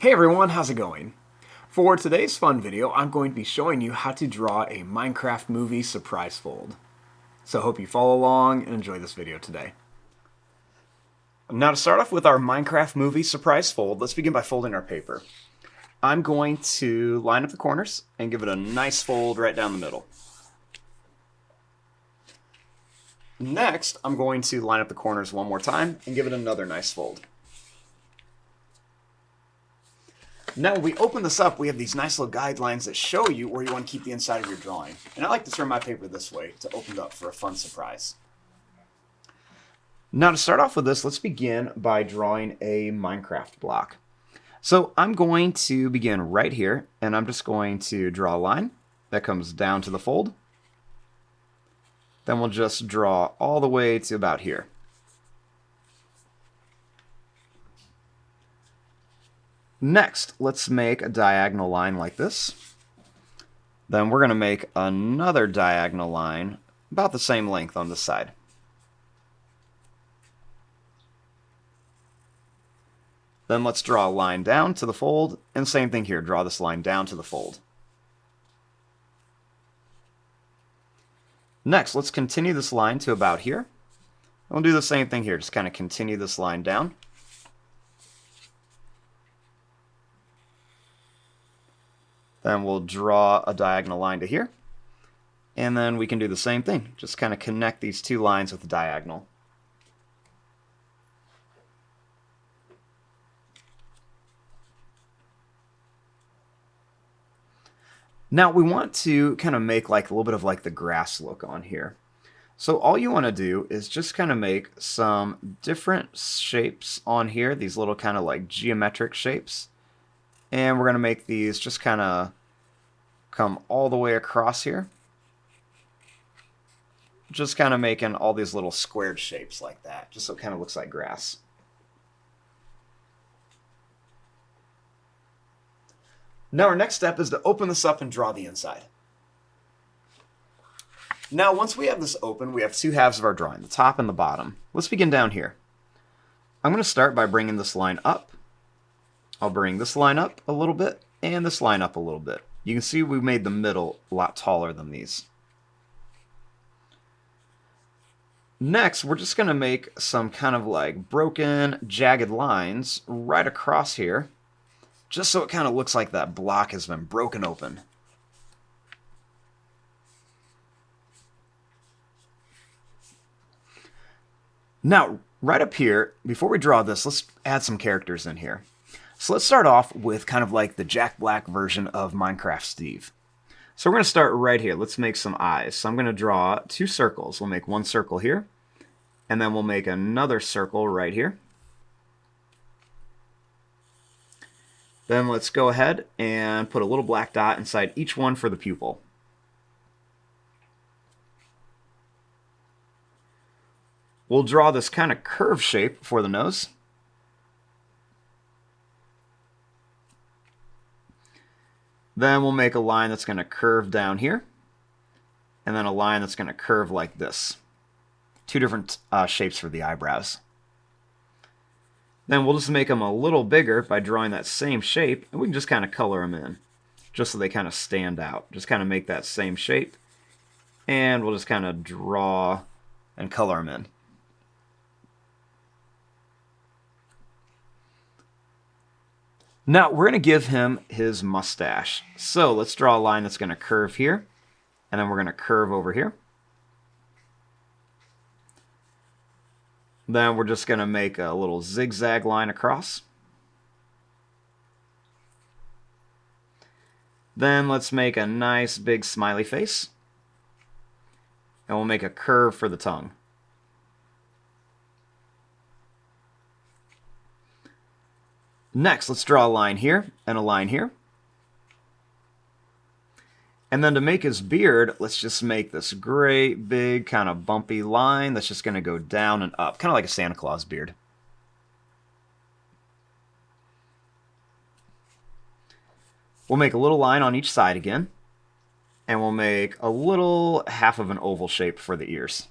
Hey everyone, how's it going? For today's fun video, I'm going to be showing you how to draw a Minecraft movie surprise fold. So I hope you follow along and enjoy this video today. Now to start off with our Minecraft movie surprise fold, let's begin by folding our paper. I'm going to line up the corners and give it a nice fold right down the middle. Next, I'm going to line up the corners one more time and give it another nice fold. Now when we open this up, we have these nice little guidelines that show you where you want to keep the inside of your drawing. And I like to turn my paper this way to open it up for a fun surprise. Now to start off with this, let's begin by drawing a Minecraft block. So I'm going to begin right here, and I'm just going to draw a line that comes down to the fold. Then we'll just draw all the way to about here. Next, let's make a diagonal line like this. Then we're going to make another diagonal line about the same length on this side. Then let's draw a line down to the fold, and same thing here, draw this line down to the fold. Next, let's continue this line to about here. We'll do the same thing here, just kind of continue this line down. Then we'll draw a diagonal line to here. And then we can do the same thing. Just kind of connect these two lines with the diagonal. Now we want to kind of make like a little bit of like the grass look on here. So all you want to do is just kind of make some different shapes on here, these little kind of like geometric shapes. And we're going to make these just kind of come all the way across here. Just kind of making all these little squared shapes like that, just so it kind of looks like grass. Now our next step is to open this up and draw the inside. Now once we have this open, we have two halves of our drawing, the top and the bottom. Let's begin down here. I'm going to start by bringing this line up. I'll bring this line up a little bit and this line up a little bit. You can see we made the middle a lot taller than these. Next, we're just going to make some kind of like broken, jagged lines right across here, just so it kind of looks like that block has been broken open. Now, right up here, before we draw this, let's add some characters in here. So let's start off with kind of like the Jack Black version of Minecraft Steve. So we're going to start right here. Let's make some eyes. So I'm going to draw two circles. We'll make one circle here, and then we'll make another circle right here. Then let's go ahead and put a little black dot inside each one for the pupil. We'll draw this kind of curve shape for the nose. Then we'll make a line that's going to curve down here, and then a line that's going to curve like this. Two different shapes for the eyebrows. Then we'll just make them a little bigger by drawing that same shape, and we can just kind of color them in, just so they kind of stand out. Just kind of make that same shape, and we'll just kind of draw and color them in. Now, we're going to give him his mustache. So let's draw a line that's going to curve here, and then we're going to curve over here. Then we're just going to make a little zigzag line across. Then let's make a nice big smiley face. And we'll make a curve for the tongue. Next, let's draw a line here and a line here. And then to make his beard, let's just make this great big kind of bumpy line that's just going to go down and up, kind of like a Santa Claus beard. We'll make a little line on each side again, and we'll make a little half of an oval shape for the ears.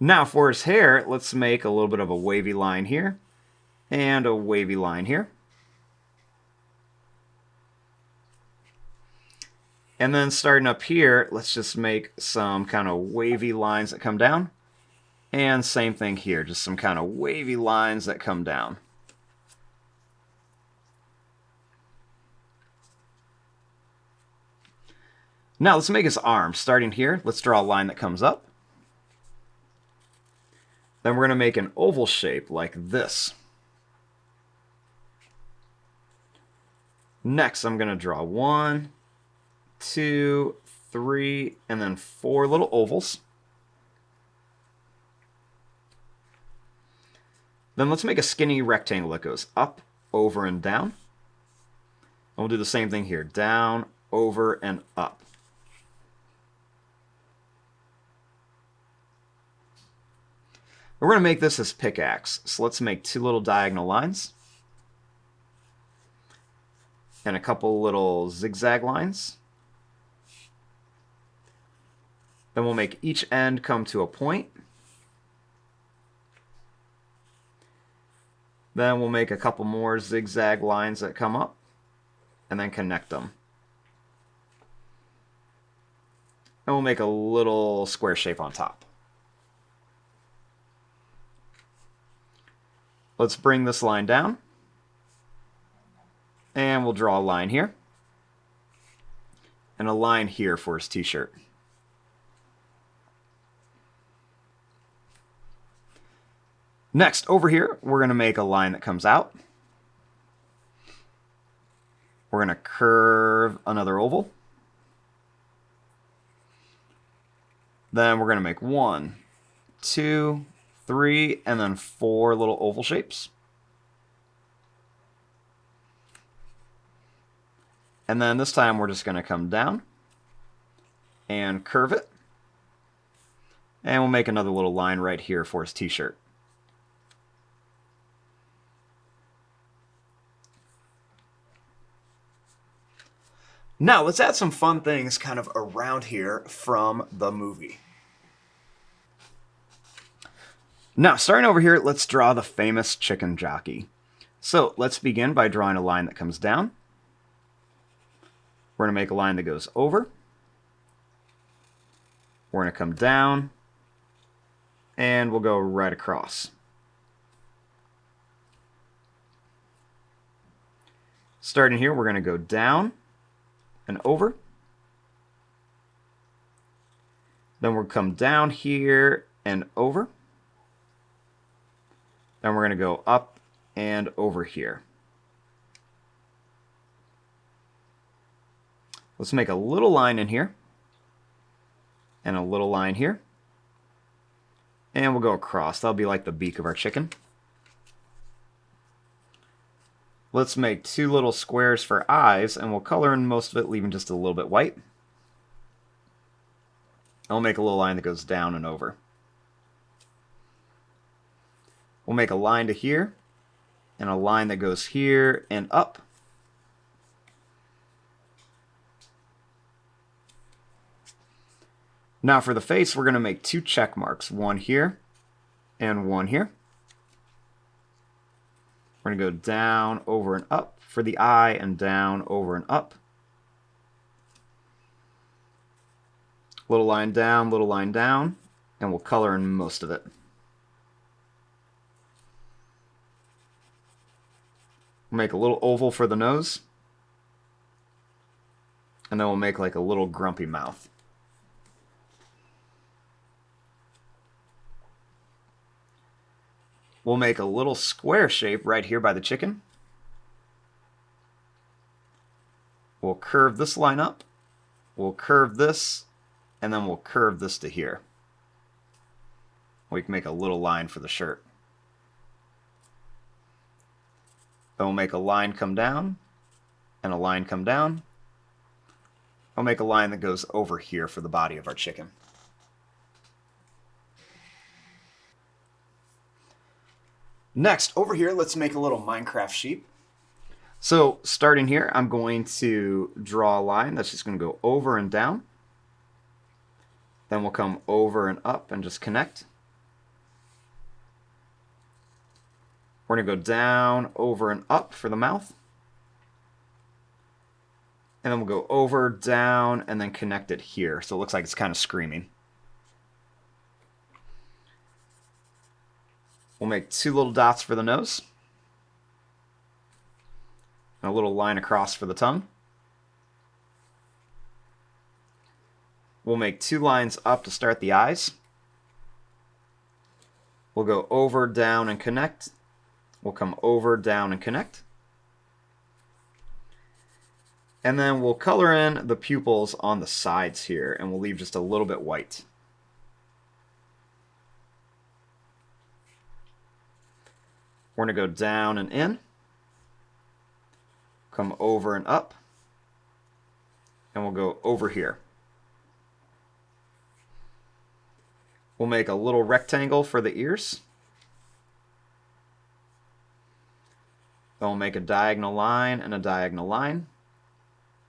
Now for his hair, let's make a little bit of a wavy line here and a wavy line here. And then starting up here, let's just make some kind of wavy lines that come down. And same thing here, just some kind of wavy lines that come down. Now let's make his arm. Starting here, let's draw a line that comes up. Then we're going to make an oval shape like this. Next, I'm going to draw 1, 2, 3, and then 4 little ovals. Then let's make a skinny rectangle that goes up, over, and down. And we'll do the same thing here, down, over, and up. We're going to make this his pickaxe, so let's make 2 little diagonal lines and a couple little zigzag lines. Then we'll make each end come to a point. Then we'll make a couple more zigzag lines that come up and then connect them. And we'll make a little square shape on top. Let's bring this line down. And we'll draw a line here. And a line here for his t-shirt. Next, over here, we're going to make a line that comes out. We're going to curve another oval. Then we're going to make 1, 2, 3, and then 4 little oval shapes. And then this time we're just going to come down and curve it. And we'll make another little line right here for his t-shirt. Now, let's add some fun things kind of around here from the movie. Now, starting over here, let's draw the famous chicken jockey. So let's begin by drawing a line that comes down. We're going to make a line that goes over. We're going to come down. And we'll go right across. Starting here, we're going to go down and over. Then we'll come down here and over. Then we're going to go up and over here. Let's make a little line in here. And a little line here. And we'll go across. That'll be like the beak of our chicken. Let's make 2 little squares for eyes, and we'll color in most of it, leaving just a little bit white. I'll make a little line that goes down and over. We'll make a line to here, and a line that goes here and up. Now for the face, we're going to make 2 check marks, one here and one here. We're going to go down, over, and up for the eye, and down, over, and up. Little line down, and we'll color in most of it. We'll make a little oval for the nose. And then we'll make like a little grumpy mouth. We'll make a little square shape right here by the chicken. We'll curve this line up. We'll curve this, and then we'll curve this to here. We can make a little line for the shirt. Then we'll make a line come down, and a line come down. I'll make a line that goes over here for the body of our chicken. Next, over here, let's make a little Minecraft sheep. So, starting here, I'm going to draw a line that's just going to go over and down. Then we'll come over and up and just connect. We're going to go down, over, and up for the mouth. And then we'll go over, down, and then connect it here. So it looks like it's kind of screaming. We'll make 2 little dots for the nose. And a little line across for the tongue. We'll make 2 lines up to start the eyes. We'll go over, down, and connect. We'll come over, down, and connect. And then we'll color in the pupils on the sides here, and we'll leave just a little bit white. We're going to go down and in, come over and up, and we'll go over here. We'll make a little rectangle for the ears. Then we'll make a diagonal line and a diagonal line,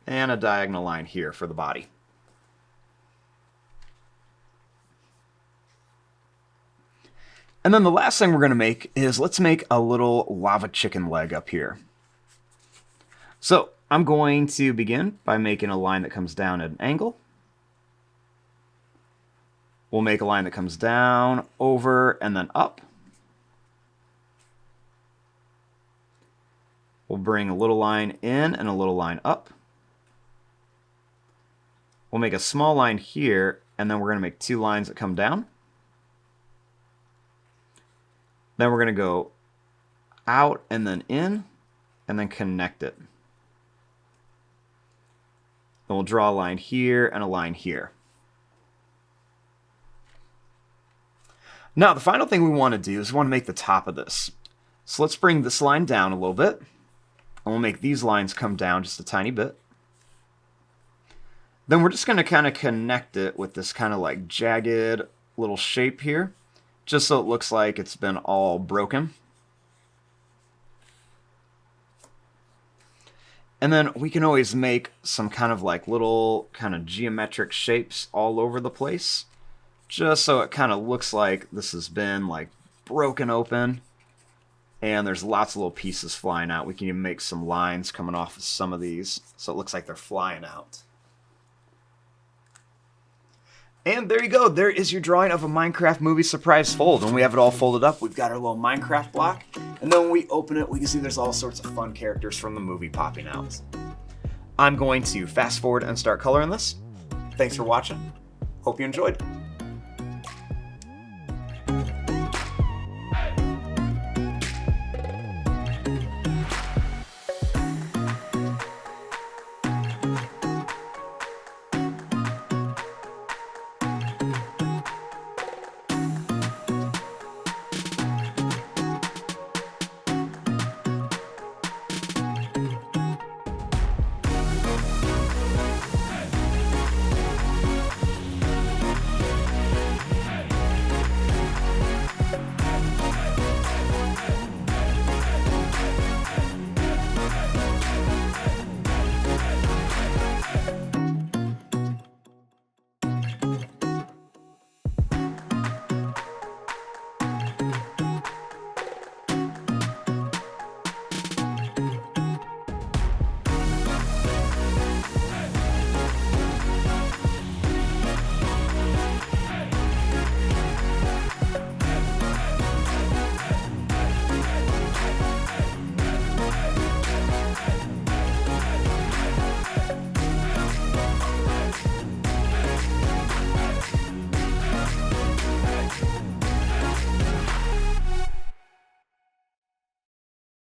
and a diagonal line here for the body. And then the last thing we're going to make is let's make a little lava chicken leg up here. So I'm going to begin by making a line that comes down at an angle. We'll make a line that comes down, over, and then up. We'll bring a little line in and a little line up. We'll make a small line here, and then we're going to make 2 lines that come down. Then we're going to go out and then in, and then connect it. Then we'll draw a line here and a line here. Now, the final thing we want to do is we want to make the top of this. So let's bring this line down a little bit, and we'll make these lines come down just a tiny bit. Then we're just going to kind of connect it with this kind of like jagged little shape here, just so it looks like it's been all broken. And then we can always make some kind of like little kind of geometric shapes all over the place, just so it kind of looks like this has been like broken open and there's lots of little pieces flying out. We can even make some lines coming off of some of these so it looks like they're flying out. And there you go. There is your drawing of a Minecraft movie surprise fold. When we have it all folded up, we've got our little Minecraft block. And then when we open it, we can see there's all sorts of fun characters from the movie popping out. I'm going to fast forward and start coloring this. Thanks for watching. Hope you enjoyed.